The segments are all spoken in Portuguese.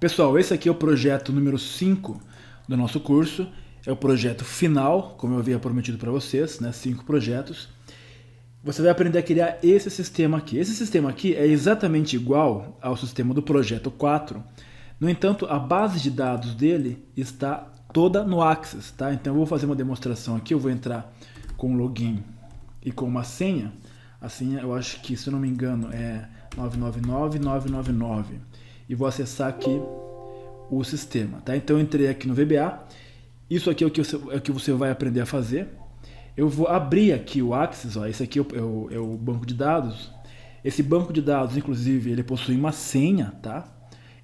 Pessoal, esse aqui é o projeto número 5 do nosso curso. É o projeto final, como eu havia prometido para vocês, né? 5 projetos. Você vai aprender a criar esse sistema aqui. Esse sistema aqui é exatamente igual ao sistema do projeto 4. No entanto, a base de dados dele está toda no Access, tá? Então eu vou fazer uma demonstração aqui. Eu vou entrar com o login e com uma senha. A senha, eu acho que, se eu não me engano, é 999999. E vou acessar aqui o sistema, tá? Então eu entrei aqui no VBA. Isso aqui é o que você vai aprender a fazer. Eu vou abrir aqui o Access, ó. Esse aqui é o banco de dados. Esse banco de dados, inclusive, ele possui uma senha, tá?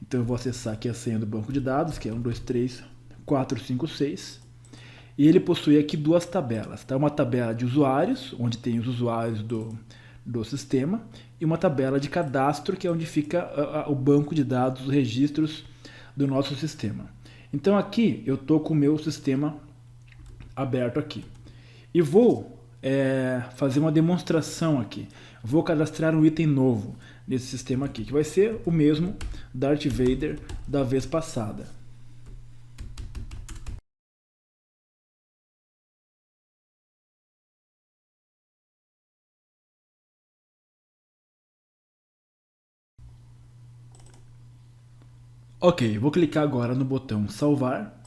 Então eu vou acessar aqui a senha do banco de dados, que é 1, 2, 3, 4, 5, 6. E ele possui aqui duas tabelas, tá? Uma tabela de usuários, onde tem os usuários do sistema, e uma tabela de cadastro, que é onde fica o banco de dados, os registros do nosso sistema. Então aqui eu estou com o meu sistema aberto aqui. E vou fazer uma demonstração aqui. Vou cadastrar um item novo nesse sistema aqui, que vai ser o mesmo Darth Vader da vez passada. Ok, vou clicar agora no botão salvar.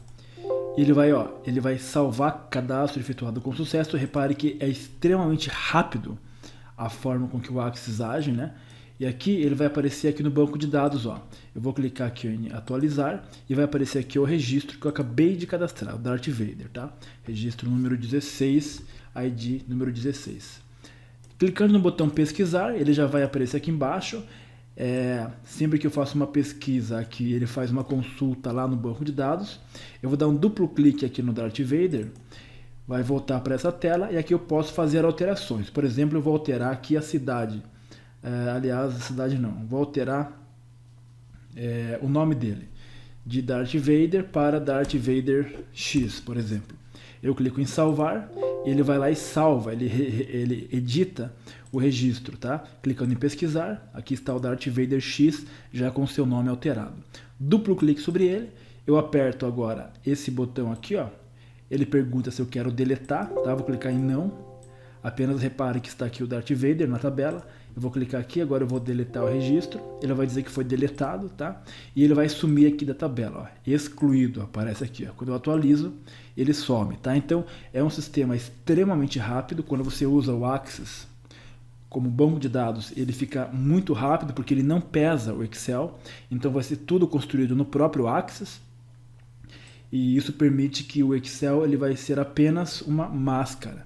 Ele vai salvar cadastro efetuado com sucesso. Repare que é extremamente rápido a forma com que o Access age, né? E aqui ele vai aparecer aqui no banco de dados, ó. Eu vou clicar aqui em atualizar e vai aparecer aqui o registro que eu acabei de cadastrar, o Darth Vader, tá? Registro número 16, ID número 16. Clicando no botão pesquisar, ele já vai aparecer aqui embaixo. Sempre que eu faço uma pesquisa aqui, ele faz uma consulta lá no banco de dados. Eu vou dar um duplo clique aqui no Darth Vader, vai voltar para essa tela e aqui eu posso fazer alterações. Por exemplo, eu vou alterar aqui a cidade. Aliás, a cidade não. Vou alterar o nome dele, de Darth Vader para Darth Vader X, por exemplo. Eu clico em salvar, ele vai lá e salva, ele edita o registro, tá? Clicando em pesquisar, aqui está o Darth Vader X, já com seu nome alterado. Duplo clique sobre ele, eu aperto agora esse botão aqui, ó. Ele pergunta se eu quero deletar, tá? Vou clicar em não. Apenas repare que está aqui o Darth Vader na tabela. Eu vou clicar aqui, agora eu vou deletar o registro. Ele vai dizer que foi deletado, tá? E ele vai sumir aqui da tabela, ó. Excluído, aparece aqui, ó. Quando eu atualizo, ele some, tá? Então, é um sistema extremamente rápido. Quando você usa o Access como banco de dados, ele fica muito rápido, porque ele não pesa o Excel. Então, vai ser tudo construído no próprio Access. E isso permite que o Excel ele vai ser apenas uma máscara.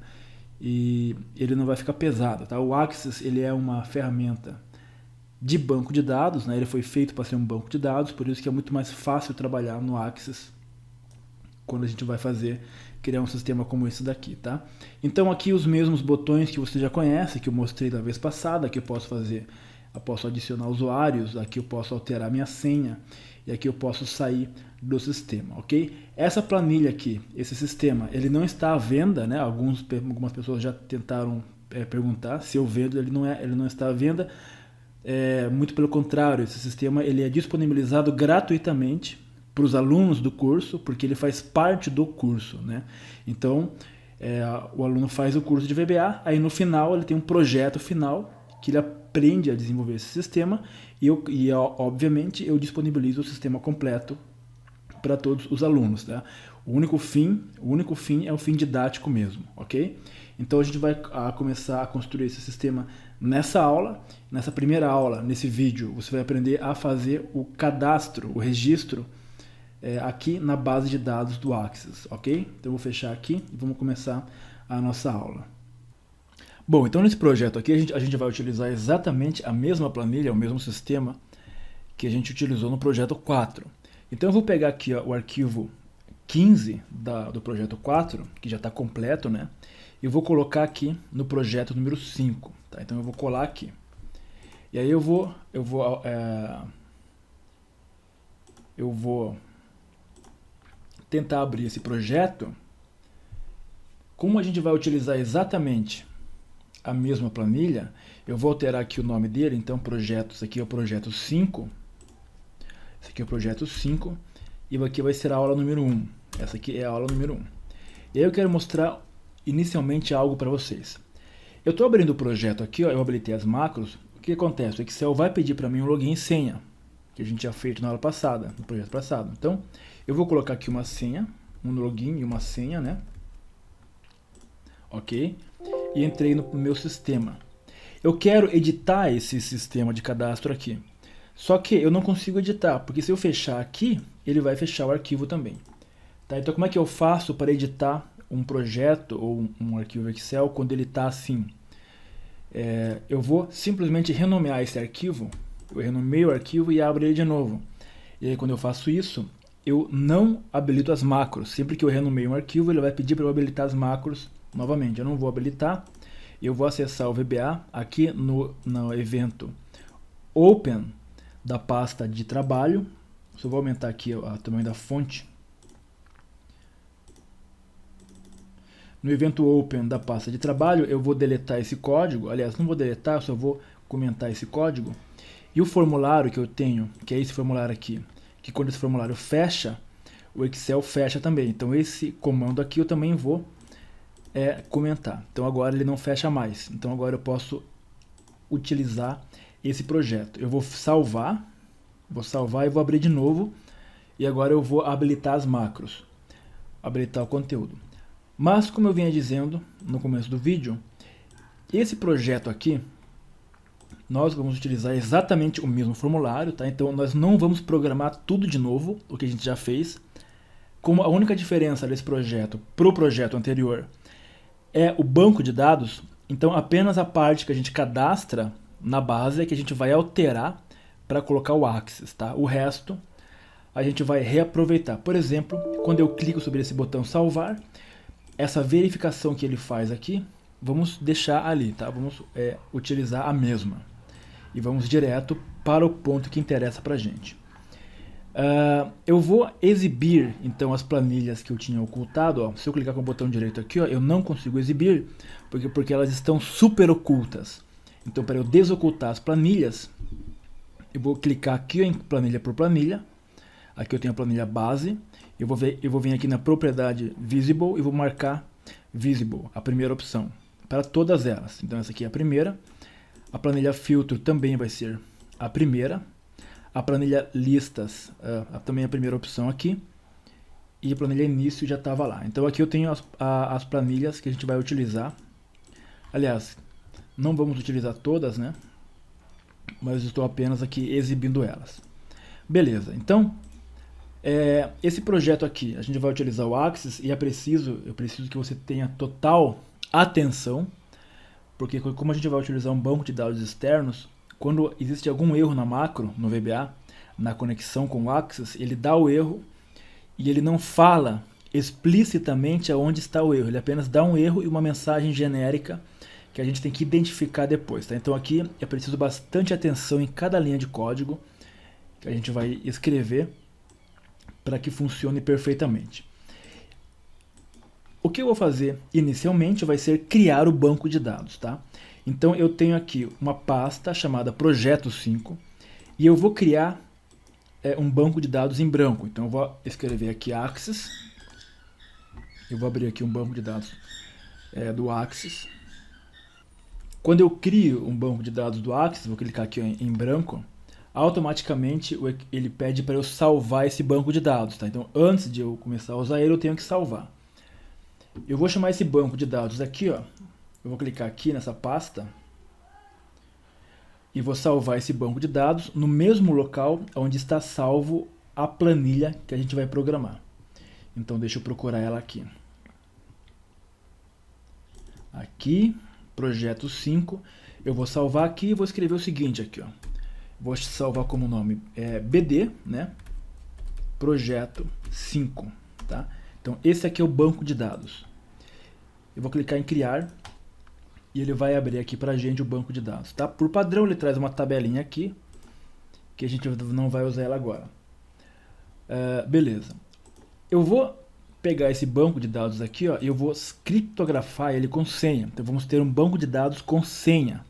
E ele não vai ficar pesado, tá? O Access ele é uma ferramenta de banco de dados, né? Ele foi feito para ser um banco de dados, por isso que é muito mais fácil trabalhar no Access quando a gente vai criar um sistema como esse daqui, tá? Então aqui os mesmos botões que você já conhece, que eu mostrei da vez passada, que eu posso adicionar usuários, aqui eu posso alterar minha senha, e aqui eu posso sair do sistema, ok? Essa planilha aqui, esse sistema, ele não está à venda, né? Algumas pessoas já tentaram perguntar se eu vendo, ele não está à venda. Muito pelo contrário, esse sistema ele é disponibilizado gratuitamente para os alunos do curso, porque ele faz parte do curso, né? Então, o aluno faz o curso de VBA, aí no final ele tem um projeto final que ele aprende a desenvolver esse sistema e obviamente eu disponibilizo o sistema completo para todos os alunos, tá? O único fim é o fim didático mesmo, ok? Então a gente vai começar a construir esse sistema nessa aula. Nessa primeira aula, nesse vídeo, você vai aprender a fazer o cadastro, o registro aqui na base de dados do Access, ok? Então eu vou fechar aqui e vamos começar a nossa aula. Bom, então nesse projeto aqui a gente vai utilizar exatamente a mesma planilha, o mesmo sistema que a gente utilizou no projeto 4. Então eu vou pegar aqui ó, o arquivo 15 do projeto 4, que já está completo, né? E vou colocar aqui no projeto número 5, tá? Então eu vou colar aqui. E aí eu vou tentar abrir esse projeto. Como a gente vai utilizar exatamente a mesma planilha, eu vou alterar aqui o nome dele. Então projetos, aqui é o projeto 5. Esse aqui é o projeto 5 e aqui vai ser a aula número 1. Essa aqui é a aula número 1. E aí eu quero mostrar inicialmente algo para vocês. Eu estou abrindo o projeto aqui, ó, eu habilitei as macros. O que acontece? O Excel vai pedir para mim um login e senha, que a gente tinha feito na aula passada, no projeto passado. Então, eu vou colocar aqui uma senha, um login e uma senha, né? Ok? E entrei no meu sistema. Eu quero editar esse sistema de cadastro aqui. Só que eu não consigo editar, porque se eu fechar aqui, ele vai fechar o arquivo também. Tá? Então, como é que eu faço para editar um projeto ou um arquivo Excel quando ele está assim? Eu vou simplesmente renomear esse arquivo. Eu renomeio o arquivo e abro ele de novo. E aí, quando eu faço isso, eu não habilito as macros. Sempre que eu renomeio um arquivo, ele vai pedir para eu habilitar as macros novamente. Eu não vou habilitar. Eu vou acessar o VBA aqui no evento Open da pasta de trabalho. Só vou aumentar aqui o tamanho da fonte. No evento Open da pasta de trabalho, eu vou deletar esse código. Aliás, não vou deletar, eu só vou comentar esse código. E o formulário que eu tenho, que é esse formulário aqui, que quando esse formulário fecha, o Excel fecha também. Então esse comando aqui eu também vou comentar. Então agora ele não fecha mais. Então agora eu posso utilizar esse projeto. Eu vou salvar e vou abrir de novo. E agora eu vou habilitar as macros. Habilitar o conteúdo. Mas, como eu vinha dizendo no começo do vídeo, esse projeto aqui, nós vamos utilizar exatamente o mesmo formulário, tá? Então, nós não vamos programar tudo de novo, o que a gente já fez. Como a única diferença desse projeto para o projeto anterior é o banco de dados, então apenas a parte que a gente cadastra na base é que a gente vai alterar para colocar o Axis, tá? O resto a gente vai reaproveitar. Por exemplo, quando eu clico sobre esse botão salvar, essa verificação que ele faz aqui, vamos deixar ali, tá? Vamos utilizar a mesma. E vamos direto para o ponto que interessa para a gente. Eu vou exibir, então, as planilhas que eu tinha ocultado. Ó. Se eu clicar com o botão direito aqui, ó, eu não consigo exibir, porque elas estão super ocultas. Então, para eu desocultar as planilhas, eu vou clicar aqui em planilha por planilha. Aqui eu tenho a planilha base. Eu vou vir aqui na propriedade Visible e vou marcar Visible, a primeira opção, para todas elas. Então essa aqui é a primeira. A planilha Filtro também vai ser a primeira. A planilha Listas também é a primeira opção aqui. E a planilha Início já estava lá. Então aqui eu tenho as planilhas que a gente vai utilizar. Aliás, não vamos utilizar todas, né? Mas estou apenas aqui exibindo elas. Beleza, então... esse projeto aqui, a gente vai utilizar o Axis e eu preciso que você tenha total atenção, porque como a gente vai utilizar um banco de dados externos, quando existe algum erro na macro, no VBA, na conexão com o Axis, ele dá o erro e ele não fala explicitamente aonde está o erro, ele apenas dá um erro e uma mensagem genérica que a gente tem que identificar depois. Tá? Então aqui é preciso bastante atenção em cada linha de código que a gente vai escrever para que funcione perfeitamente. O que eu vou fazer inicialmente vai ser criar o banco de dados, tá? Então eu tenho aqui uma pasta chamada Projeto 5 e eu vou criar um banco de dados em branco. Então eu vou escrever aqui Axis. Eu vou abrir aqui um banco de dados do Axis. Quando eu crio um banco de dados do Axis, vou clicar aqui em branco. Automaticamente ele pede para eu salvar esse banco de dados, tá? Então antes de eu começar a usar ele, eu tenho que salvar. Eu vou chamar esse banco de dados aqui, ó. Eu vou clicar aqui nessa pasta e vou salvar esse banco de dados no mesmo local onde está salvo a planilha que a gente vai programar. Então deixa eu procurar ela aqui. Aqui, projeto 5. Eu vou salvar aqui e vou escrever o seguinte aqui, ó. Vou salvar como nome BD, né? Projeto 5, tá? Então esse aqui é o banco de dados. Eu vou clicar em criar e ele vai abrir aqui pra gente o banco de dados, tá? Por padrão ele traz uma tabelinha aqui, que a gente não vai usar ela agora. Beleza. Eu vou pegar esse banco de dados aqui, ó, e eu vou criptografar ele com senha. Então vamos ter um banco de dados com senha.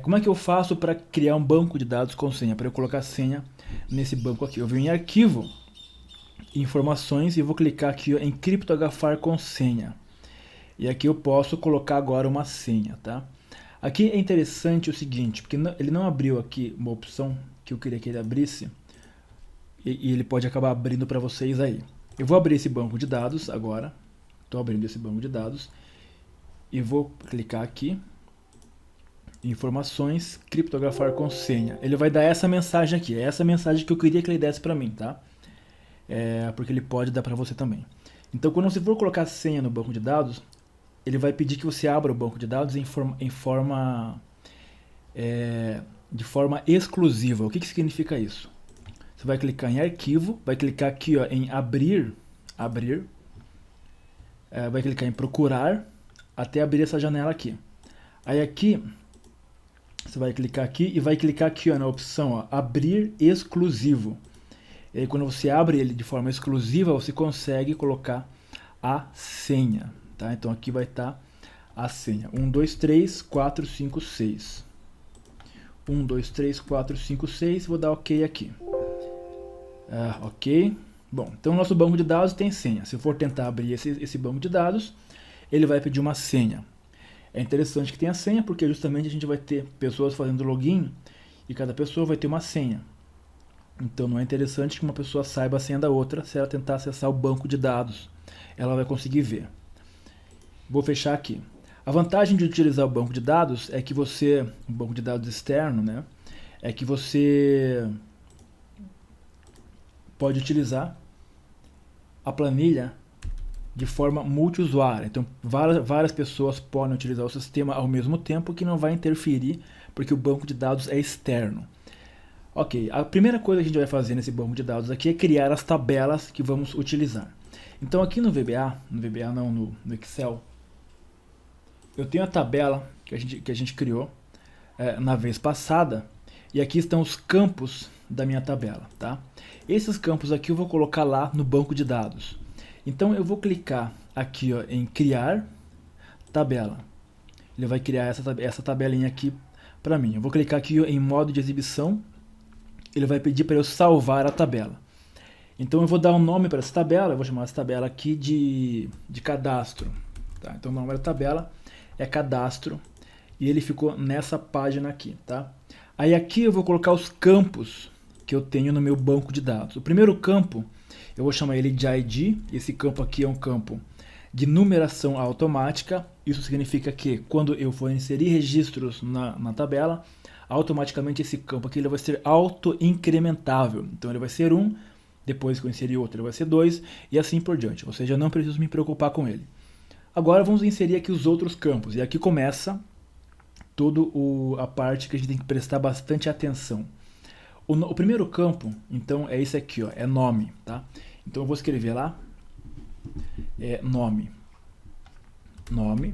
Como é que eu faço para criar um banco de dados com senha? Para eu colocar senha nesse banco aqui. Eu venho em arquivo, informações, e vou clicar aqui, ó, em criptografar com senha. E aqui eu posso colocar agora uma senha, tá? Aqui é interessante o seguinte, porque ele não abriu aqui uma opção que eu queria que ele abrisse, e ele pode acabar abrindo para vocês aí. Eu vou abrir esse banco de dados agora, estou abrindo esse banco de dados, e vou clicar aqui, informações, criptografar com senha. Ele vai dar essa mensagem aqui, é essa mensagem que eu queria que ele desse para mim, tá? Porque ele pode dar para você também. Então, quando você for colocar senha no banco de dados, ele vai pedir que você abra o banco de dados de forma exclusiva. O que significa isso? Você vai clicar em arquivo, vai clicar aqui, ó, em abrir, vai clicar em procurar, até abrir essa janela aqui. Aí aqui, você vai clicar aqui e vai clicar aqui, ó, na opção, ó, abrir exclusivo. E aí, quando você abre ele de forma exclusiva, você consegue colocar a senha. Tá? Então aqui vai estar a senha. 1, 2, 3, 4, 5, 6. 1, 2, 3, 4, 5, 6. Vou dar OK aqui. OK. Bom, então o nosso banco de dados tem senha. Se eu for tentar abrir esse banco de dados, ele vai pedir uma senha. É interessante que tenha senha, porque justamente a gente vai ter pessoas fazendo login e cada pessoa vai ter uma senha. Então não é interessante que uma pessoa saiba a senha da outra se ela tentar acessar o banco de dados. Ela vai conseguir ver. Vou fechar aqui. A vantagem de utilizar o banco de dados é que você, um banco de dados externo, né, é que você pode utilizar a planilha de forma multiusuária. Então, várias pessoas podem utilizar o sistema ao mesmo tempo, que não vai interferir, porque o banco de dados é externo. Ok, a primeira coisa que a gente vai fazer nesse banco de dados aqui é criar as tabelas que vamos utilizar. Então aqui no Excel, eu tenho a tabela que a gente criou na vez passada, e aqui estão os campos da minha tabela, tá? Esses campos aqui eu vou colocar lá no banco de dados. Então eu vou clicar aqui, ó, em criar tabela. Ele vai criar essa tabelinha aqui para mim. Eu vou clicar aqui, ó, em modo de exibição. Ele vai pedir para eu salvar a tabela. Então eu vou dar um nome para essa tabela, eu vou chamar essa tabela aqui de cadastro. Tá? Então o nome da tabela é cadastro, e ele ficou nessa página aqui. Tá? Aí aqui eu vou colocar os campos que eu tenho no meu banco de dados. O primeiro campo, eu vou chamar ele de ID, esse campo aqui é um campo de numeração automática. Isso significa que quando eu for inserir registros na tabela, automaticamente esse campo aqui ele vai ser auto-incrementável. Então ele vai ser 1, depois que eu inserir outro ele vai ser 2, e assim por diante. Ou seja, eu não preciso me preocupar com ele. Agora vamos inserir aqui os outros campos. E aqui começa toda a parte que a gente tem que prestar bastante atenção. O primeiro campo, então, é esse aqui, ó, é nome. Tá? Então eu vou escrever lá, nome. Nome.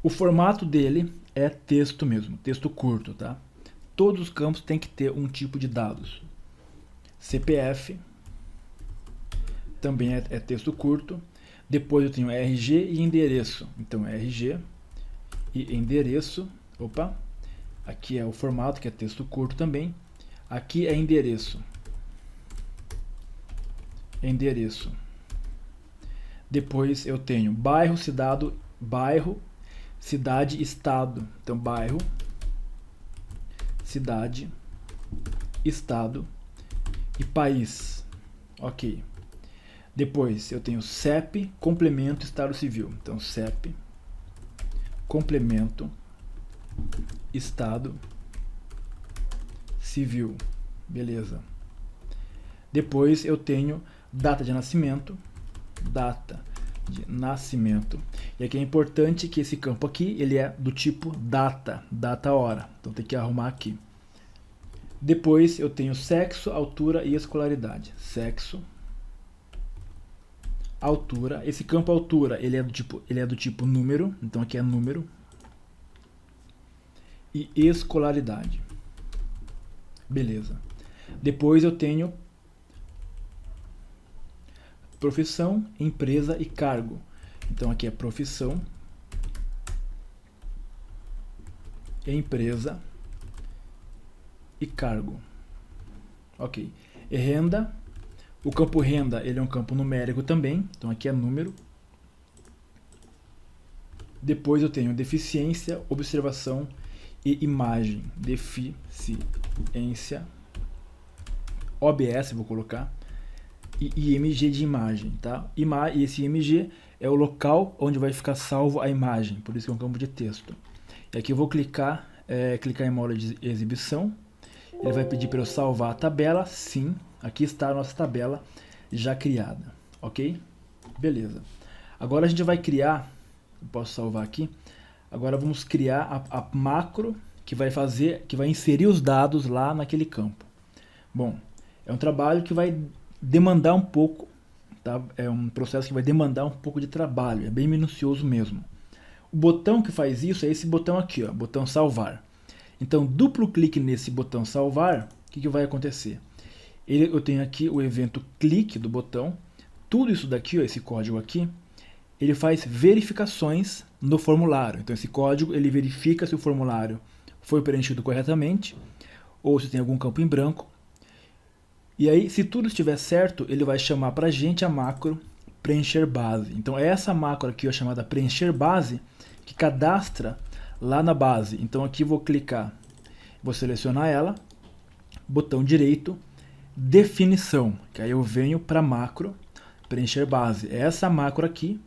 O formato dele é texto mesmo, texto curto, tá? Todos os campos têm que ter um tipo de dados. CPF também é texto curto. Depois eu tenho RG e endereço. Então RG e endereço. Opa, aqui é o formato que é texto curto também. Aqui é endereço. Endereço. Depois eu tenho bairro, cidade, estado. Então, bairro, cidade, estado e país. Ok. Depois, eu tenho CEP, complemento, estado civil. Então, CEP, complemento, estado civil. Beleza. Depois, eu tenho data de nascimento, E aqui é importante que esse campo aqui, ele é do tipo data hora. Então tem que arrumar aqui. Depois eu tenho sexo, altura e escolaridade. Sexo, altura. Esse campo altura, ele é do tipo número, então aqui é número. E escolaridade. Beleza. Depois eu tenho profissão, empresa e cargo. Então aqui é profissão, empresa e cargo. Ok. E renda. O campo renda, ele é um campo numérico também. Então aqui é número. Depois eu tenho deficiência, observação e imagem. Deficiência. OBS, vou colocar. E IMG de imagem, tá? E esse IMG é o local onde vai ficar salvo a imagem. Por isso que é um campo de texto. E aqui eu vou clicar em módulo de exibição. Ele vai pedir para eu salvar a tabela. Sim, aqui está a nossa tabela já criada. Ok? Beleza. Agora a gente vai criar, eu posso salvar aqui. Agora vamos criar a macro que vai inserir os dados lá naquele campo. Bom, é um trabalho que vai demandar um pouco, tá? É um processo que vai demandar um pouco de trabalho, é bem minucioso mesmo. O botão que faz isso é esse botão aqui, ó, botão salvar. Então, duplo clique nesse botão salvar, o que vai acontecer? Eu tenho aqui o evento clique do botão, tudo isso daqui, ó, esse código aqui, ele faz verificações no formulário. Então esse código ele verifica se o formulário foi preenchido corretamente ou se tem algum campo em branco. E aí, se tudo estiver certo, ele vai chamar para a gente a macro preencher base. Então é essa macro aqui, ó, chamada preencher base, que cadastra lá na base. Então aqui vou clicar, vou selecionar ela, botão direito, definição, que aí eu venho para macro preencher base. É essa macro aqui,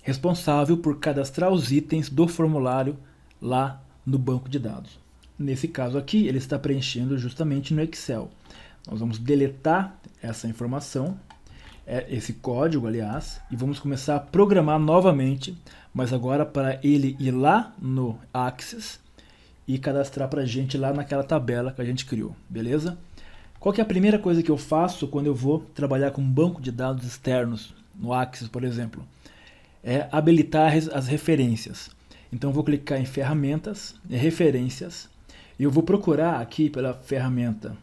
responsável por cadastrar os itens do formulário lá no banco de dados. Nesse caso aqui, ele está preenchendo justamente no Excel. Nós vamos deletar essa informação, esse código, aliás, e vamos começar a programar novamente, mas agora para ele ir lá no Axis e cadastrar para a gente lá naquela tabela que a gente criou, beleza? Qual que é a primeira coisa que eu faço quando eu vou trabalhar com um banco de dados externos, no Axis, por exemplo? É habilitar as referências. Então eu vou clicar em ferramentas, referências, e eu vou procurar aqui pela ferramenta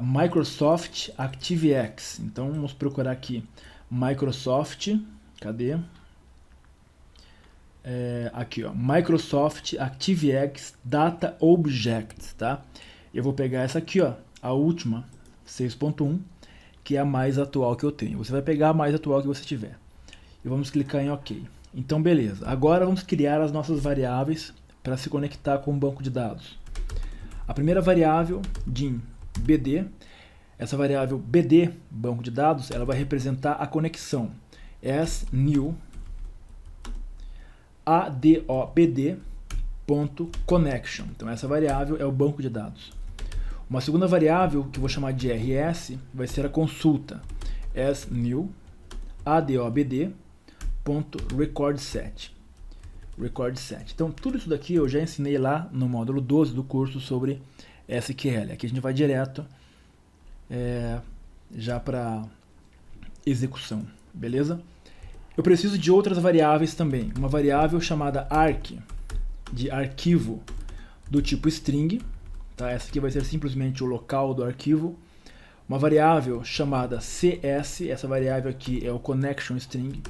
Microsoft ActiveX. Então vamos procurar aqui Microsoft, cadê? Aqui, ó, Microsoft ActiveX Data Objects, tá? Eu vou pegar essa aqui, ó, a última, 6.1, que é a mais atual que eu tenho. Você vai pegar a mais atual que você tiver. E vamos clicar em OK. Então, beleza. Agora vamos criar as nossas variáveis para se conectar com o banco de dados. A primeira variável, dim BD, essa variável BD, banco de dados, ela vai representar a conexão. As new adobd.connection. Então essa variável é o banco de dados. Uma segunda variável, que eu vou chamar de RS, vai ser a consulta. As new adobd.recordSet. Então tudo isso daqui eu já ensinei lá no módulo 12 do curso sobre SQL. Aqui a gente vai direto já para execução, beleza? Eu preciso de outras variáveis também. Uma variável chamada arc, de arquivo, do tipo string. Tá? Essa aqui vai ser simplesmente o local do arquivo. Uma variável chamada cs, essa variável aqui é o connection string,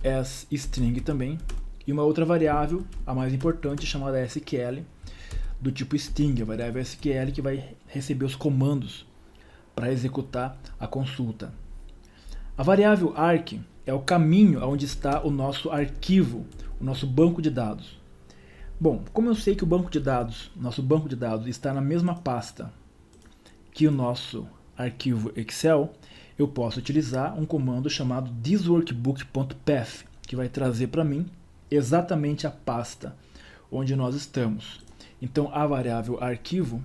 as string também. E uma outra variável, a mais importante, chamada SQL, do tipo string, a variável SQL que vai receber os comandos para executar a consulta. A variável arc é o caminho onde está o nosso arquivo, o nosso banco de dados. Bom, como eu sei que o banco de dados, nosso banco de dados está na mesma pasta que o nosso arquivo Excel, eu posso utilizar um comando chamado thisworkbook.path, que vai trazer para mim exatamente a pasta onde nós estamos. Então a variável arquivo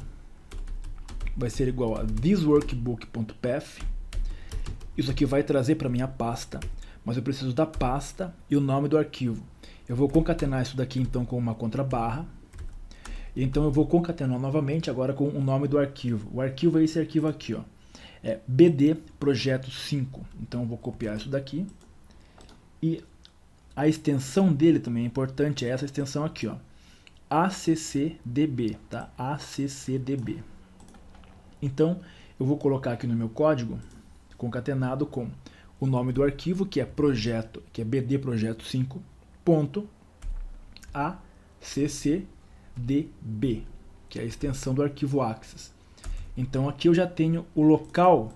vai ser igual a thisworkbook.path. Isso aqui vai trazer para mim a pasta, mas eu preciso da pasta e o nome do arquivo. Eu vou concatenar isso daqui então com uma contrabarra. Então eu vou concatenar novamente agora com o nome do arquivo. O arquivo é esse arquivo aqui, ó. É BD projeto 5. Então eu vou copiar isso daqui. E a extensão dele também é importante, é essa extensão aqui, ó. ACCDB, tá? ACCDB. Então eu vou colocar aqui no meu código concatenado com o nome do arquivo, que é projeto, que é BD projeto 5, ponto, ACCDB. ccdb, que é a extensão do arquivo Axis. Então aqui eu já tenho o local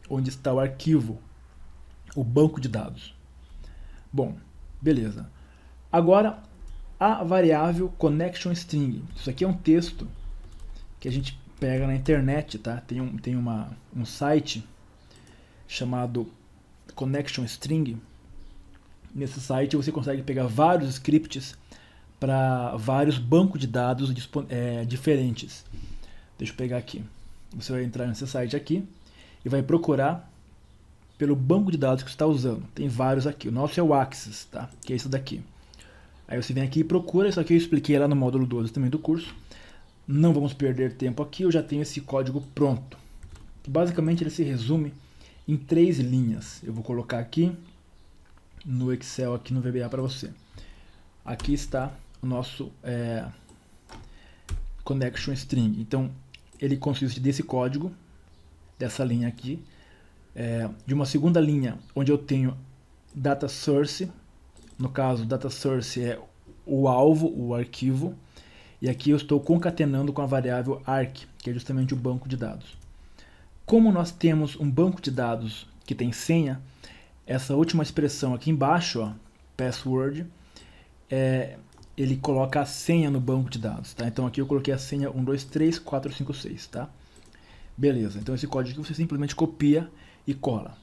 onde está o arquivo, o banco de dados. Bom, beleza. Agora, a variável connection string. Isso aqui é um texto que a gente pega na internet, tá? Tem um site chamado connection string. Nesse site você consegue pegar vários scripts para vários bancos de dados diferentes. Deixa eu pegar aqui. Você vai entrar nesse site aqui e vai procurar pelo banco de dados que você está usando. Tem vários aqui. O nosso é o Axis, tá? Que é esse daqui. Aí você vem aqui e procura. Isso aqui eu expliquei lá no módulo 12 também do curso. Não vamos perder tempo aqui. Eu já tenho esse código pronto. Basicamente ele se resume em 3 linhas. Eu vou colocar aqui no Excel, aqui no VBA para você. Aqui está o nosso connection string. Então ele consiste desse código, dessa linha aqui, de uma segunda linha onde eu tenho data source. No caso, data source é o alvo, o arquivo, e aqui eu estou concatenando com a variável arc, que é justamente o banco de dados. Como nós temos um banco de dados que tem senha, essa última expressão aqui embaixo, ó, password, ele coloca a senha no banco de dados, tá? Então aqui eu coloquei a senha 123456, tá? Beleza, então esse código aqui você simplesmente copia e cola.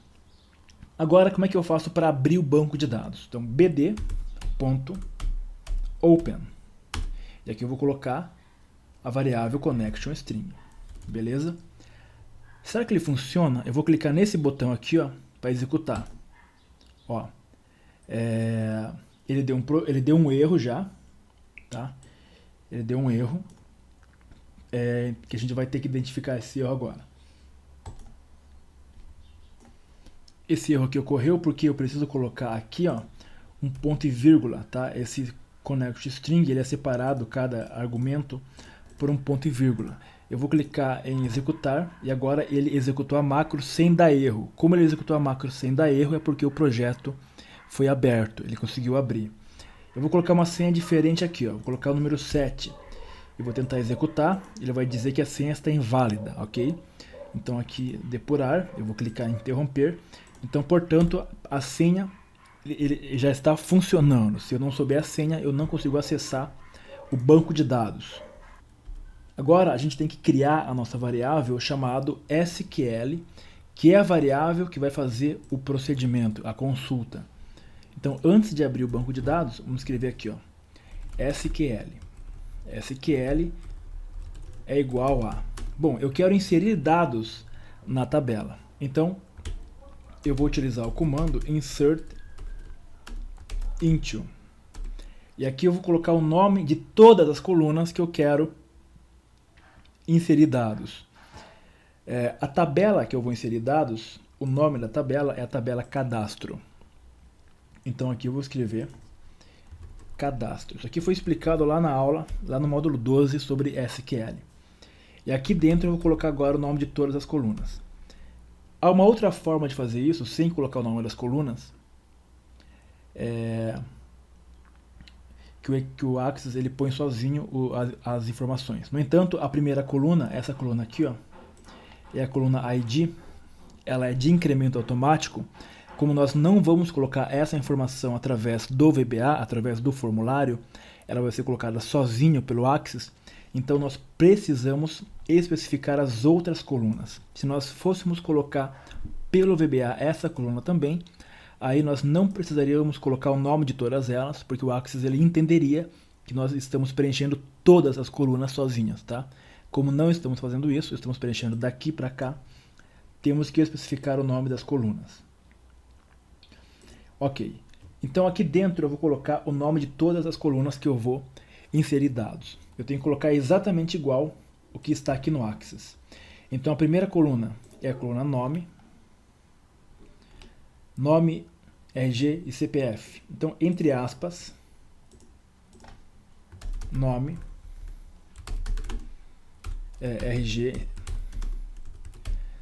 Agora, como é que eu faço para abrir o banco de dados? Então, bd.open. E aqui eu vou colocar a variável connection string. Beleza? Será que ele funciona? Eu vou clicar nesse botão aqui, ó, para executar. Ó, ele deu um erro já, tá? Ele deu um erro, que a gente vai ter que identificar esse erro agora. Esse erro aqui ocorreu porque eu preciso colocar aqui, ó, um ponto e vírgula, tá? Esse connection string, ele é separado, cada argumento, por um ponto e vírgula. Eu vou clicar em executar e agora ele executou a macro sem dar erro. Como ele executou a macro sem dar erro é porque o projeto foi aberto, ele conseguiu abrir. Eu vou colocar uma senha diferente aqui, ó. Vou colocar o número 7 e vou tentar executar. Ele vai dizer que a senha está inválida, ok? Então aqui, depurar, eu vou clicar em interromper. Então, portanto, a senha ele já está funcionando. Se eu não souber a senha, eu não consigo acessar o banco de dados. Agora, a gente tem que criar a nossa variável chamado SQL, que é a variável que vai fazer o procedimento, a consulta. Então, antes de abrir o banco de dados, vamos escrever aqui, ó, SQL. SQL é igual a... Bom, eu quero inserir dados na tabela. Então, eu vou utilizar o comando insert into. E aqui eu vou colocar o nome de todas as colunas que eu quero inserir dados. A tabela que eu vou inserir dados, o nome da tabela é a tabela cadastro. Então aqui eu vou escrever cadastro. Isso aqui foi explicado lá na aula, lá no módulo 12 sobre SQL. E aqui dentro eu vou colocar agora o nome de todas as colunas. Há uma outra forma de fazer isso, sem colocar o nome das colunas, que o Axis ele põe sozinho as informações. No entanto, a primeira coluna, essa coluna aqui, ó, é a coluna ID, ela é de incremento automático. Como nós não vamos colocar essa informação através do VBA, através do formulário, ela vai ser colocada sozinho pelo Axis, então nós precisamos especificar as outras colunas. Se nós fôssemos colocar pelo VBA essa coluna também, aí nós não precisaríamos colocar o nome de todas elas, porque o Axis ele entenderia que nós estamos preenchendo todas as colunas sozinhas, tá? Como não estamos fazendo isso, estamos preenchendo daqui para cá, temos que especificar o nome das colunas. Ok, então aqui dentro eu vou colocar o nome de todas as colunas que eu vou inserir dados. Eu tenho que colocar exatamente igual o que está aqui no Axis. Então a primeira coluna é a coluna nome, nome, RG e CPF. Então, entre aspas, nome, RG,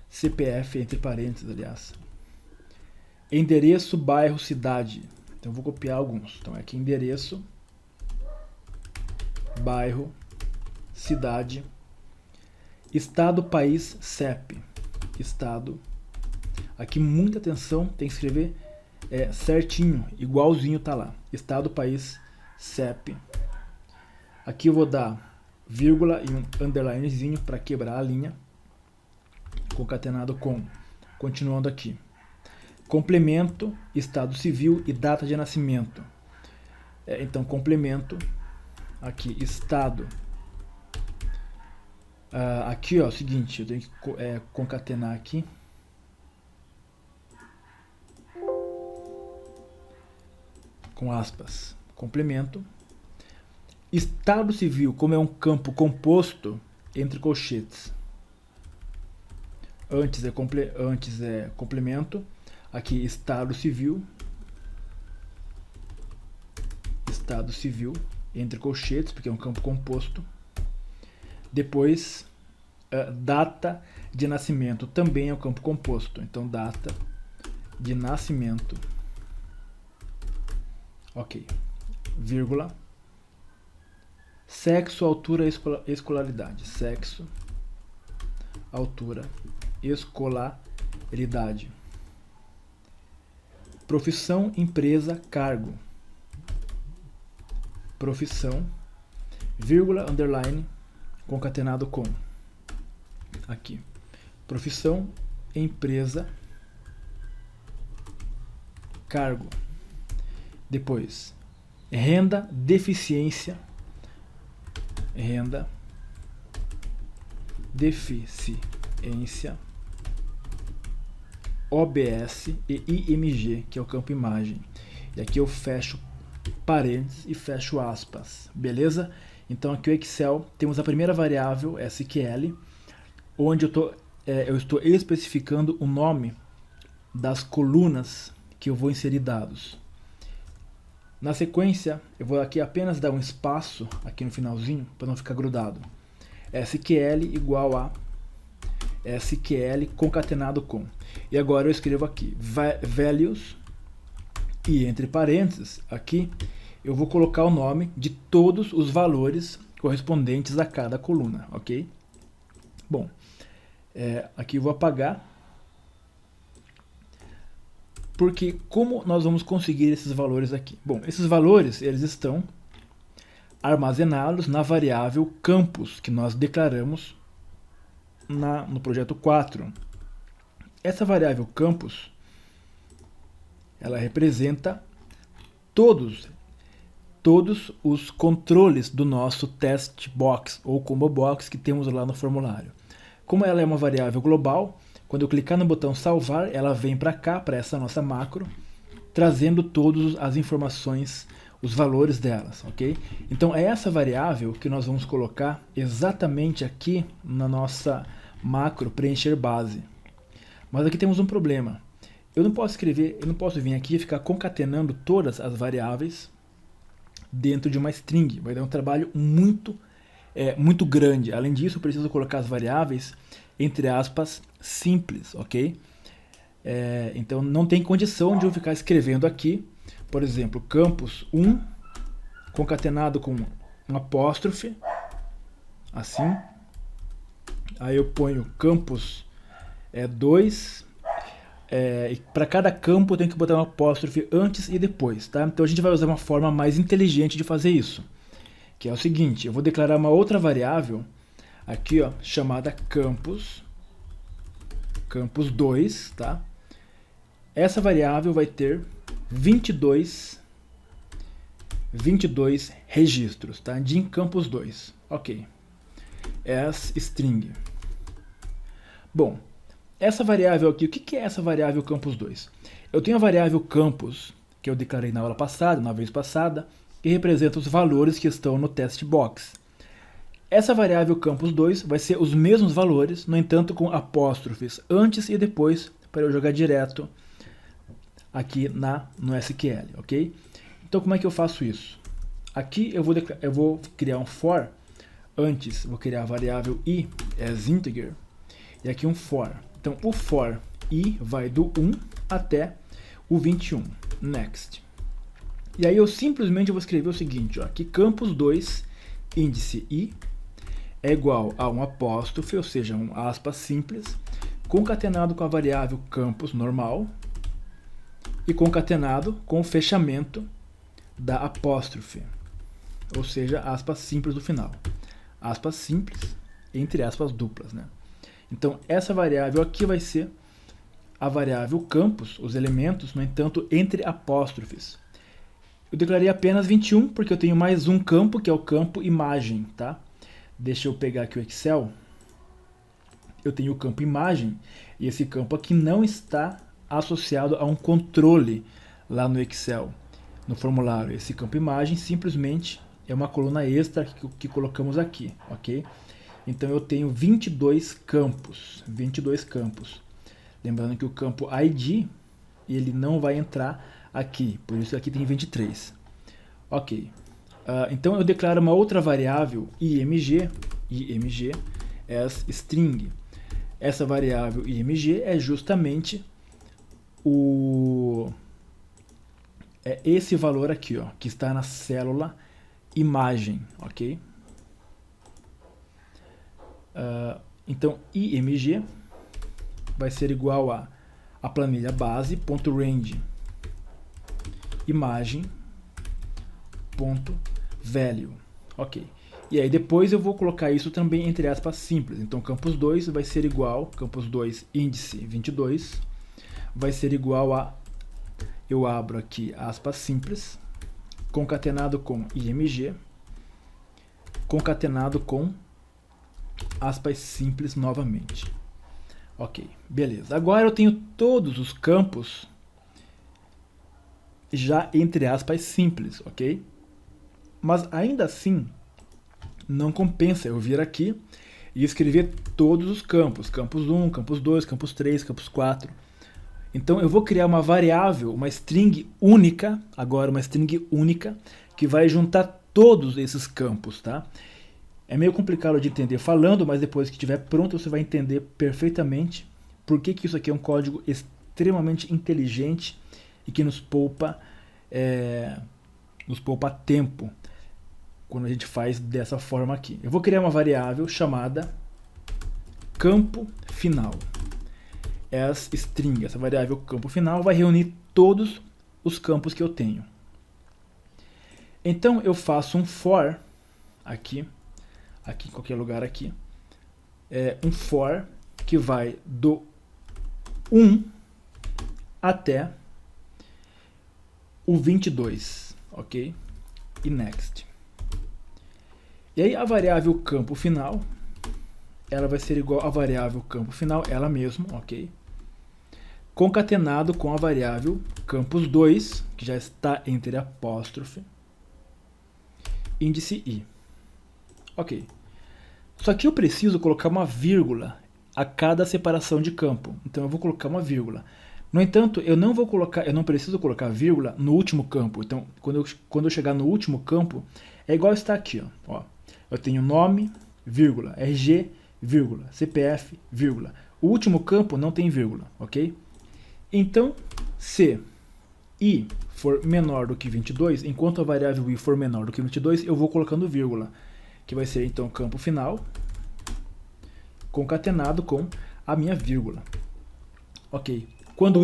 CPF, entre parênteses, aliás. Endereço, bairro, cidade. Então, eu vou copiar alguns. Então, aqui endereço, bairro, cidade, estado, país, CEP. Estado. Aqui muita atenção, tem que escrever certinho, igualzinho tá lá. Estado, país, CEP. Aqui eu vou dar vírgula e um underlinezinho para quebrar a linha. Concatenado com. Continuando aqui. Complemento, estado civil e data de nascimento. Então, complemento. Aqui, estado. Aqui, ó, seguinte, eu tenho que concatenar aqui. Com aspas. Complemento. Estado civil, como é um campo composto, entre colchetes. Antes é complemento. Aqui, estado civil. Estado civil, entre colchetes, porque é um campo composto. Depois, data de nascimento, também é um campo composto. Então, data de nascimento. Ok. Vírgula. Sexo, altura, escolaridade. Sexo, altura, escolaridade. Profissão, empresa, cargo. Profissão, vírgula, underline, concatenado com. Aqui. Profissão, empresa, cargo. Depois, renda, deficiência. Renda, deficiência, OBS e IMG, que é o campo imagem. E aqui eu fecho parênteses e fecho aspas, beleza? Então aqui o Excel, temos a primeira variável, SQL, onde eu estou especificando o nome das colunas que eu vou inserir dados. Na sequência, eu vou aqui apenas dar um espaço aqui no finalzinho, para não ficar grudado. SQL igual a SQL concatenado com. E agora eu escrevo aqui, values, e entre parênteses, aqui, eu vou colocar o nome de todos os valores correspondentes a cada coluna, ok? Bom, aqui eu vou apagar, porque como nós vamos conseguir esses valores aqui? Bom, esses valores, eles estão armazenados na variável campus, que nós declaramos no projeto 4. Essa variável campus, ela representa todos os controles do nosso test box ou combo box que temos lá no formulário. Como ela é uma variável global, quando eu clicar no botão salvar, ela vem para cá, para essa nossa macro, trazendo todas as informações, os valores delas, ok? Então é essa variável que nós vamos colocar exatamente aqui na nossa macro preencher base. Mas aqui temos um problema. Eu não posso vir aqui e ficar concatenando todas as variáveis dentro de uma string. Vai dar um trabalho muito grande. Além disso, eu preciso colocar as variáveis, entre aspas, simples, ok? Então não tem condição de eu ficar escrevendo aqui, por exemplo, campus 1 concatenado com um apóstrofe, assim. Aí eu ponho campus 2. Para cada campo eu tenho que botar um apóstrofe antes e depois, tá? Então a gente vai usar uma forma mais inteligente de fazer isso, que é o seguinte: eu vou declarar uma outra variável aqui, ó, chamada campus 2, tá? Essa variável vai ter 22 registros, tá? De campus 2, ok? As string. Bom, essa variável aqui, o que é essa variável campus 2? Eu tenho a variável campus, que eu declarei na aula passada, na vez passada, que representa os valores que estão no test box. Essa variável campus 2 vai ser os mesmos valores, no entanto com apóstrofes antes e depois, para eu jogar direto aqui no SQL, ok? Então como é que eu faço isso? Aqui eu vou criar um for, antes vou criar a variável i as integer, e aqui um for. Então o for i vai do 1 até o 21, next. E aí eu simplesmente vou escrever o seguinte, ó, que campus 2 índice i é igual a um apóstrofe, ou seja, um aspas simples, concatenado com a variável campus normal e concatenado com o fechamento da apóstrofe, ou seja, aspas simples do final. Aspas simples, entre aspas duplas, né? Então, essa variável aqui vai ser a variável campus, os elementos, no entanto, entre apóstrofes. Eu declarei apenas 21, porque eu tenho mais um campo, que é o campo imagem, tá? Deixa eu pegar aqui o Excel. Eu tenho o campo imagem, e esse campo aqui não está associado a um controle lá no Excel, no formulário. Esse campo imagem simplesmente é uma coluna extra que colocamos aqui, ok? Então eu tenho 22 campos, 22 campos. Lembrando que o campo ID, ele não vai entrar aqui, por isso aqui tem 23. Ok. Então eu declaro uma outra variável img as string. Essa variável img é justamente esse valor aqui, ó, que está na célula imagem, ok? Então img vai ser igual a planilha base.range imagem.value, ok? E aí depois eu vou colocar isso também entre aspas simples. Então campus 2 vai ser igual, campus 2 índice 22, vai ser igual a, eu abro aqui aspas simples, concatenado com img, concatenado com aspas simples novamente. Ok, beleza. Agora eu tenho todos os campos já entre aspas simples, ok? Mas ainda assim, não compensa eu vir aqui e escrever todos os campos. Campus 1, campus 2, campus 3, campus 4. Então eu vou criar uma variável, uma string única, agora uma string única, que vai juntar todos esses campos, tá? É meio complicado de entender falando, mas depois que estiver pronto você vai entender perfeitamente por que isso aqui é um código extremamente inteligente e que nos poupa tempo quando a gente faz dessa forma aqui. Eu vou criar uma variável chamada campo final. As string, essa variável campo final vai reunir todos os campos que eu tenho. Então eu faço um for aqui em qualquer lugar aqui, um for que vai do 1 até o 22, ok? E next. E aí a variável campo final, ela vai ser igual à variável campo final, ela mesma, ok? Concatenado com a variável campus 2, que já está entre apóstrofe, índice i. Ok. Só que eu preciso colocar uma vírgula a cada separação de campo. Então eu vou colocar uma vírgula. No entanto, eu não preciso colocar vírgula no último campo. Então, quando eu chegar no último campo, é igual está aqui, ó. Eu tenho nome, vírgula, RG, vírgula, CPF, vírgula. O último campo não tem vírgula, ok? Então, se i for menor do que 22, enquanto a variável i for menor do que 22, eu vou colocando vírgula, que vai ser então campo final, concatenado com a minha vírgula. Ok. Quando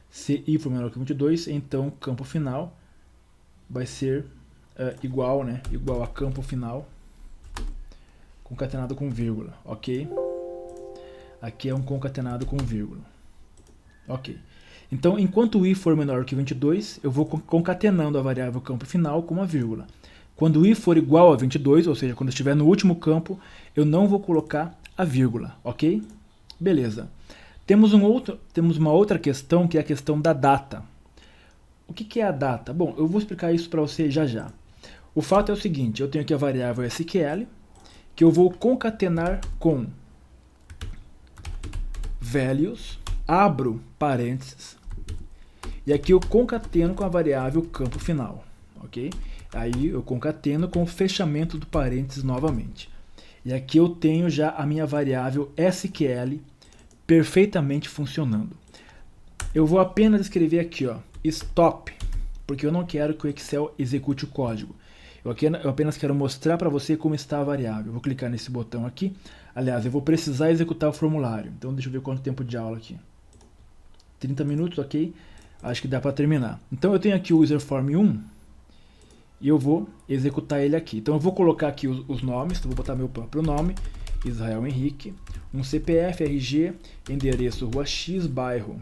se i for menor que 22, então campo final vai ser igual a campo final concatenado com vírgula, ok? Aqui é um concatenado com vírgula, ok? Então, enquanto i for menor que 22, eu vou concatenando a variável campo final com uma vírgula. Quando i for igual a 22, ou seja, quando estiver no último campo, eu não vou colocar a vírgula, ok? Beleza. Temos uma outra questão, que é a questão da data. O que é a data? Bom, eu vou explicar isso para você já já. O fato é o seguinte, eu tenho aqui a variável SQL, que eu vou concatenar com values, abro parênteses, e aqui eu concateno com a variável campo final, ok? Aí eu concateno com o fechamento do parênteses novamente. E aqui eu tenho já a minha variável SQL perfeitamente funcionando. Eu vou apenas escrever aqui, ó, stop, porque eu não quero que o Excel execute o código. Eu apenas quero mostrar para você como está a variável. Eu vou clicar nesse botão aqui. Aliás, eu vou precisar executar o formulário. Então deixa eu ver quanto tempo de aula aqui. 30 minutos, ok? Acho que dá para terminar. Então eu tenho aqui o userform 1 e eu vou executar ele aqui. Então eu vou colocar aqui os nomes, então vou botar meu próprio nome, Israel Henrique, um CPF, RG, endereço Rua X, bairro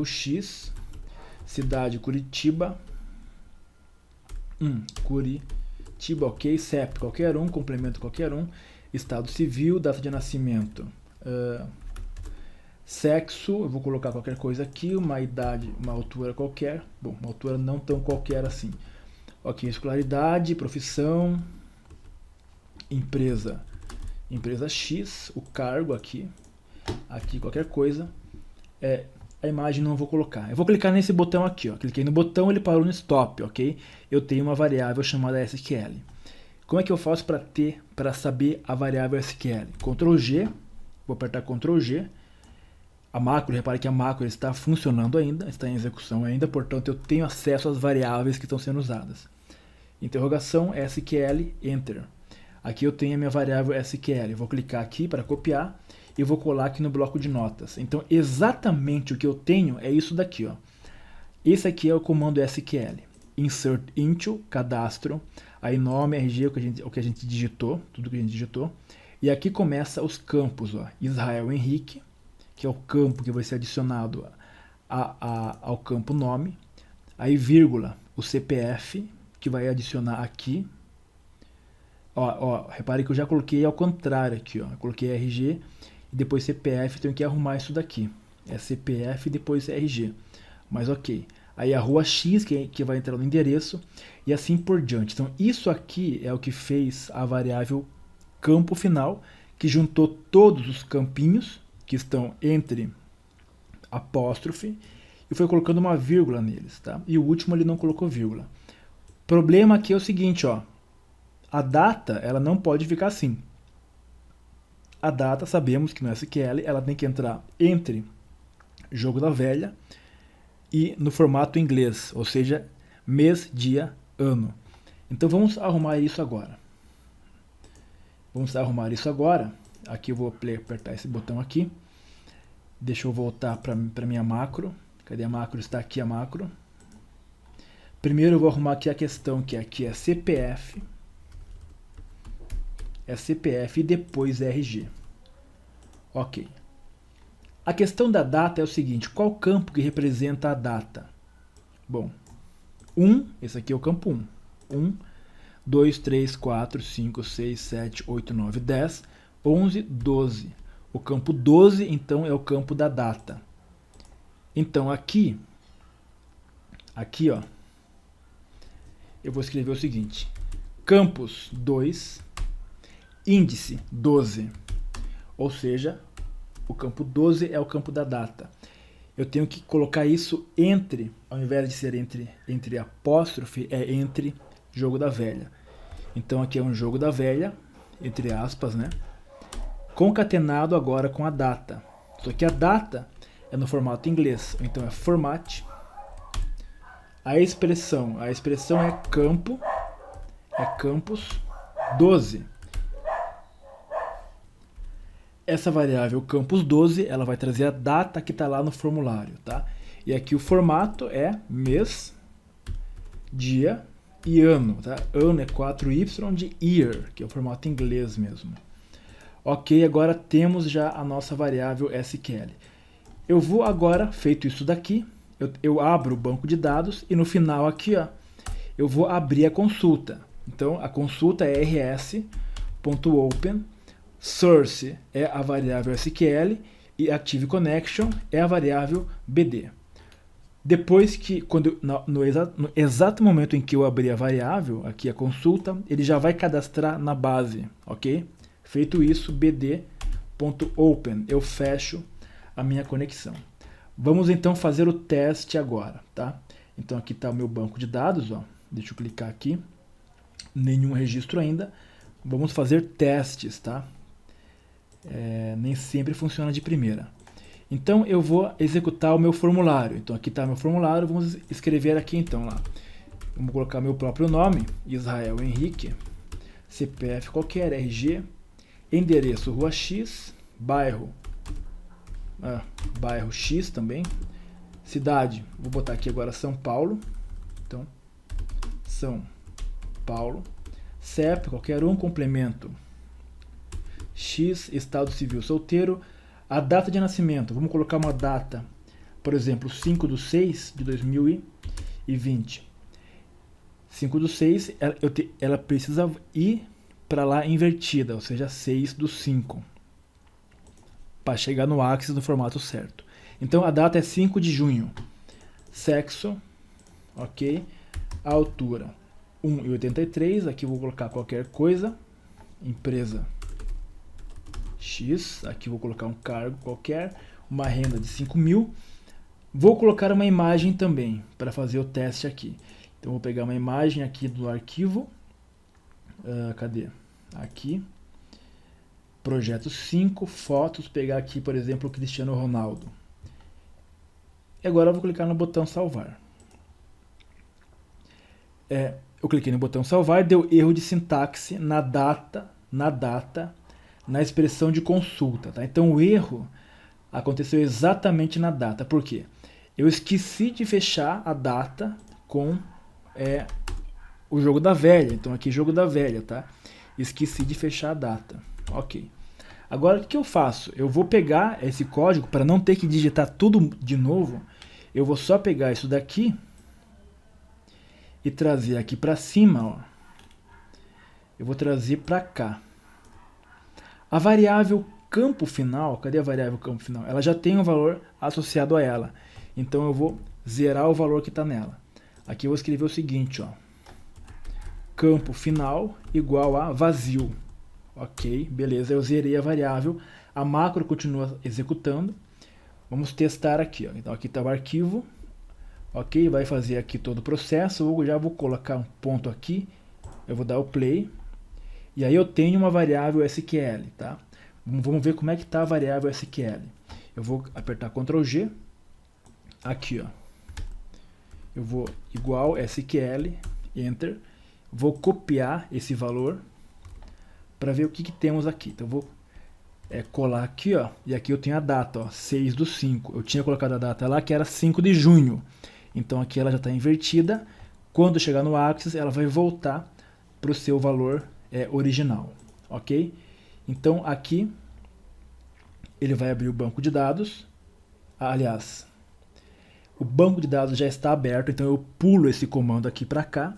X, cidade Curitiba, Curitiba, ok, CEP qualquer um, complemento qualquer um, estado civil, data de nascimento, sexo, eu vou colocar qualquer coisa aqui, uma idade, uma altura qualquer, bom, uma altura não tão qualquer assim, ok, escolaridade, profissão, empresa X, o cargo aqui qualquer coisa, a imagem não vou colocar. Eu vou clicar nesse botão aqui, ó. Cliquei no botão, ele parou no stop, ok? Eu tenho uma variável chamada SQL. Como é que eu faço para saber a variável SQL? Ctrl G, vou apertar Ctrl G. A macro, repare que a macro está funcionando ainda, está em execução ainda, portanto eu tenho acesso às variáveis que estão sendo usadas. Interrogação, SQL, Enter. Aqui eu tenho a minha variável SQL. Vou clicar aqui para copiar e vou colar aqui no bloco de notas. Então, exatamente o que eu tenho é isso daqui, ó. Esse aqui é o comando SQL. Insert into, cadastro, aí nome, RG, o que a gente digitou, tudo que a gente digitou. E aqui começa os campos, ó. Israel Henrique, que é o campo que vai ser adicionado ao campo nome. Aí, vírgula, o CPF, que vai adicionar aqui. Ó, repare que eu já coloquei ao contrário aqui, ó. Eu coloquei RG e depois CPF, tenho que arrumar isso daqui. É CPF e depois RG. Mas ok. Aí a rua X, que vai entrar no endereço, e assim por diante. Então isso aqui é o que fez a variável campo final, que juntou todos os campinhos que estão entre apóstrofe e foi colocando uma vírgula neles, tá? E o último ele não colocou vírgula. Problema aqui é o seguinte, ó. A data, ela não pode ficar assim. A data, sabemos que no SQL, ela tem que entrar entre jogo da velha e no formato inglês, ou seja, mês, dia, ano. Então vamos arrumar isso agora. Aqui eu vou apertar esse botão aqui. Deixa eu voltar para minha macro. Cadê a macro? Está aqui a macro. Primeiro eu vou arrumar aqui a questão, que aqui é CPF. É CPF e depois RG. Ok. A questão da data é o seguinte, qual campo que representa a data? Bom, 1, esse aqui é o campo 1. 1, 2, 3, 4, 5, 6, 7, 8, 9, 10, 11, 12. O campo 12, então, é o campo da data. Então, aqui, ó, eu vou escrever o seguinte, campus 2, índice 12, ou seja, o campo 12 é o campo da data. Eu tenho que colocar isso entre, ao invés de ser entre apóstrofe, é entre jogo da velha. Então aqui é um jogo da velha, entre aspas, né? Concatenado agora com a data. Só que a data é no formato inglês, então é format. A expressão é campo, é campus 12. Essa variável campus 12, ela vai trazer a data que está lá no formulário, tá? E aqui o formato é mês, dia e ano, tá? Ano é 4y de year, que é o formato inglês mesmo. Ok, agora temos já a nossa variável SQL. Eu vou agora, feito isso daqui, eu abro o banco de dados e no final aqui, ó, eu vou abrir a consulta. Então, a consulta é rs.open, source é a variável SQL e Active Connection é a variável BD. Depois que, no exato momento em que eu abrir a variável, aqui a consulta, ele já vai cadastrar na base, ok? Feito isso, bd.open, eu fecho a minha conexão. Vamos então fazer o teste agora, tá? Então aqui está o meu banco de dados, ó. Deixa eu clicar aqui, nenhum registro ainda. Vamos fazer testes, tá? Nem sempre funciona de primeira. Então eu vou executar o meu formulário. Então aqui está meu formulário, vamos escrever aqui então lá. Vamos colocar meu próprio nome, Israel Henrique, CPF qualquer, RG, endereço Rua X, bairro X também, cidade, vou botar aqui agora São Paulo, então São Paulo, CEP qualquer um, complemento X, estado civil solteiro, a data de nascimento, vamos colocar uma data, por exemplo, 5/6 de 2020. 5/6, ela precisa ir para lá invertida, ou seja, 6/5, para chegar no Axis no formato certo. Então a data é 5 de junho. Sexo, ok. A altura 1,83, aqui eu vou colocar qualquer coisa. Empresa X, aqui eu vou colocar um cargo qualquer, uma renda de 5.000. Vou colocar uma imagem também para fazer o teste aqui. Então vou pegar uma imagem aqui do arquivo. Cadê? Aqui. Projeto 5, fotos, pegar aqui, por exemplo, o Cristiano Ronaldo. E agora eu vou clicar no botão salvar. Eu cliquei no botão salvar, deu erro de sintaxe na data, na expressão de consulta. Tá? Então o erro aconteceu exatamente na data. Por quê? Eu esqueci de fechar a data com o jogo da velha. Então aqui jogo da velha, tá? Esqueci de fechar a data. Ok. Agora o que eu faço? Eu vou pegar esse código para não ter que digitar tudo de novo. Eu vou só pegar isso daqui e trazer aqui para cima, ó. Eu vou trazer para cá. A variável campo final, cadê a variável campo final? Ela já tem um valor associado a ela. Então eu vou zerar o valor que está nela. Aqui eu vou escrever o seguinte, ó. Campo final igual a vazio. Ok, beleza, eu zerei a variável. A macro continua executando. Vamos testar aqui, ó. Então aqui está o arquivo. Ok, vai fazer aqui todo o processo. Eu já vou colocar um ponto aqui. Eu vou dar o play. E aí eu tenho uma variável SQL, tá? Vamos ver como é que está a variável SQL. Eu vou apertar Ctrl G. Aqui, ó. Eu vou igual SQL, Enter. Vou copiar esse valor para ver o que temos aqui. Então eu vou colar aqui, ó. E aqui eu tenho a data, ó, 6/5. Eu tinha colocado a data lá que era 5 de junho. Então aqui ela já está invertida. Quando chegar no Axis, ela vai voltar para o seu valor original, ok? Então aqui ele vai abrir o banco de dados. Aliás, o banco de dados já está aberto, então eu pulo esse comando aqui para cá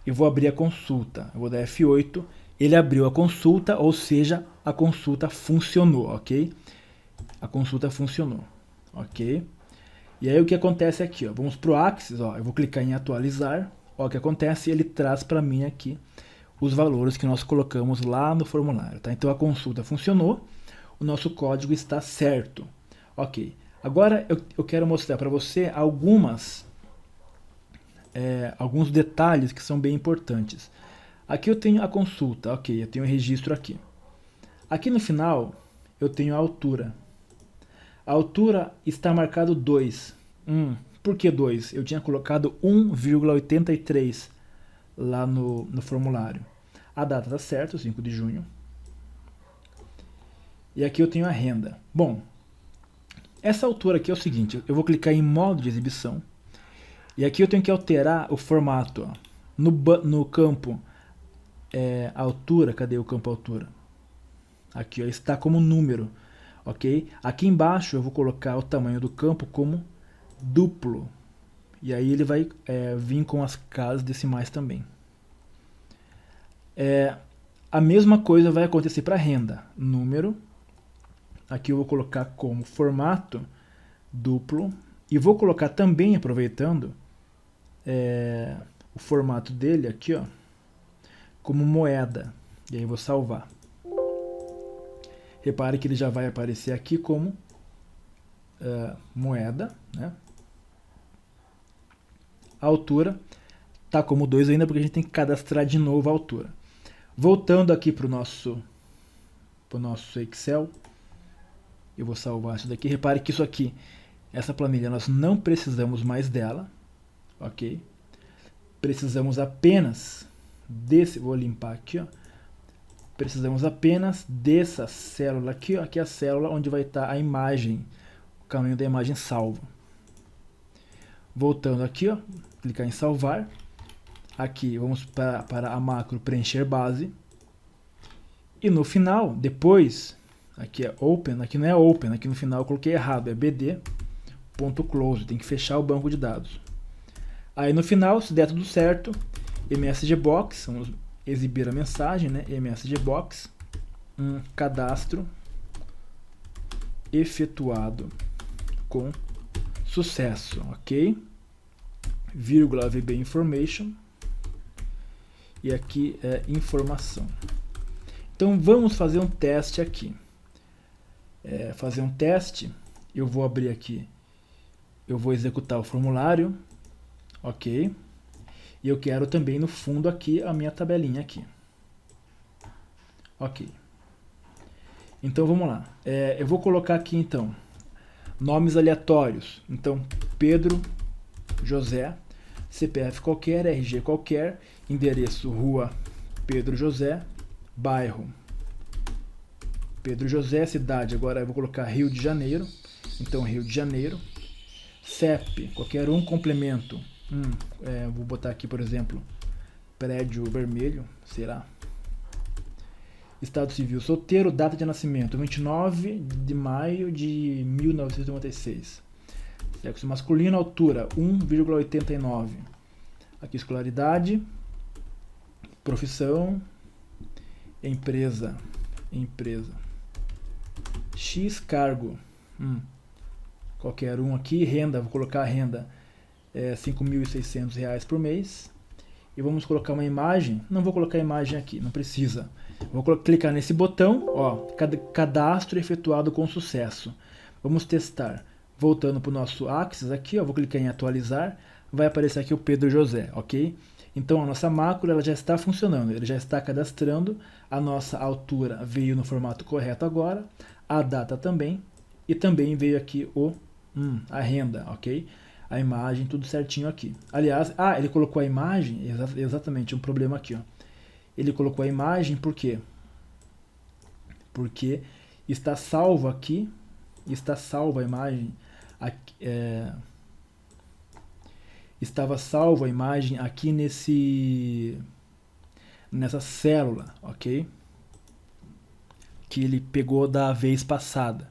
e vou abrir a consulta. Eu vou dar F8, ele abriu a consulta, ou seja, a consulta funcionou, ok? A consulta funcionou, ok? E aí o que acontece aqui, ó, vamos para o Axis, ó, eu vou clicar em atualizar, ó, o que acontece, ele traz para mim aqui os valores que nós colocamos lá no formulário, tá? Então a consulta funcionou, o nosso código está certo, ok? Agora eu quero mostrar para você alguns detalhes que são bem importantes. Aqui eu tenho a consulta, ok, eu tenho o registro aqui. Aqui no final eu tenho a altura. A altura está marcado 2. Por que 2? Eu tinha colocado 1,83 lá no formulário. A data está certa, 5 de junho. E aqui eu tenho a renda. Bom, essa altura aqui é o seguinte, eu vou clicar em modo de exibição. E aqui eu tenho que alterar o formato. Ó. No campo altura, cadê o campo altura? Aqui ó, está como número. Ok? Aqui embaixo eu vou colocar o tamanho do campo como duplo. E aí ele vai vir com as casas decimais também. A mesma coisa vai acontecer para a renda. Número. Aqui eu vou colocar como formato duplo. E vou colocar também, aproveitando, o formato dele aqui, ó, como moeda. E aí eu vou salvar. Repare que ele já vai aparecer aqui como moeda, né? A altura está como 2 ainda, porque a gente tem que cadastrar de novo a altura. Voltando aqui para o nosso Excel. Eu vou salvar isso daqui. Repare que isso aqui, essa planilha, nós não precisamos mais dela, ok? Precisamos apenas desse, vou limpar aqui, ó. Precisamos apenas dessa célula aqui, ó, que é a célula onde vai estar a imagem, o caminho da imagem salvo. Voltando aqui, ó, clicar em salvar. Aqui vamos para a macro preencher base. E no final, depois, aqui é open, aqui não é open, aqui no final eu coloquei errado, é bd.close, tem que fechar o banco de dados. Aí no final, se der tudo certo, msgbox, vamos exibir a mensagem, né? msgbox, cadastro efetuado com sucesso, ok? Vírgula VB information, e aqui é informação. Então vamos fazer um teste aqui. Fazer um teste, eu vou abrir aqui, eu vou executar o formulário, ok? E eu quero também no fundo aqui a minha tabelinha aqui. Ok. Então vamos lá. Eu vou colocar aqui então nomes aleatórios. Então Pedro, José, CPF qualquer, RG qualquer, endereço rua Pedro José, bairro Pedro José, cidade, agora eu vou colocar Rio de Janeiro, então Rio de Janeiro, CEP, qualquer um, complemento, vou botar aqui por exemplo, prédio vermelho, será? Estado civil, solteiro, data de nascimento, 29 de maio de 1996. Sexo masculino, altura 1,89. Aqui escolaridade, profissão, empresa, X cargo, qualquer um aqui, renda, vou colocar a renda R$5.600 por mês. E vamos colocar uma imagem, não vou colocar a imagem aqui, não precisa. Vou clicar nesse botão, ó, cadastro efetuado com sucesso. Vamos testar. Voltando para o nosso Axis aqui, ó, vou clicar em atualizar, vai aparecer aqui o Pedro José, ok? Então a nossa macro ela já está funcionando, ele já está cadastrando, a nossa altura veio no formato correto agora, a data também, e também veio aqui a renda, ok? A imagem, tudo certinho aqui. Aliás, ele colocou a imagem, exatamente, um problema aqui, ó. Ele colocou a imagem por quê? Porque está salvo aqui, está salva a imagem, estava salva a imagem aqui nessa célula, ok? Que ele pegou da vez passada,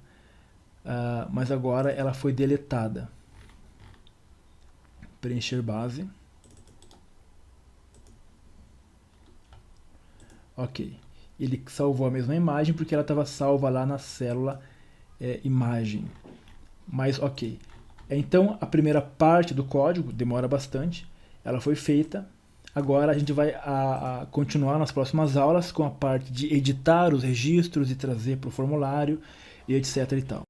mas agora ela foi deletada. Preencher base. Ok. Ele salvou a mesma imagem porque ela estava salva lá na célula imagem. Mas ok. Então a primeira parte do código demora bastante. Ela foi feita. Agora a gente vai continuar nas próximas aulas com a parte de editar os registros e trazer para o formulário e etc e tal.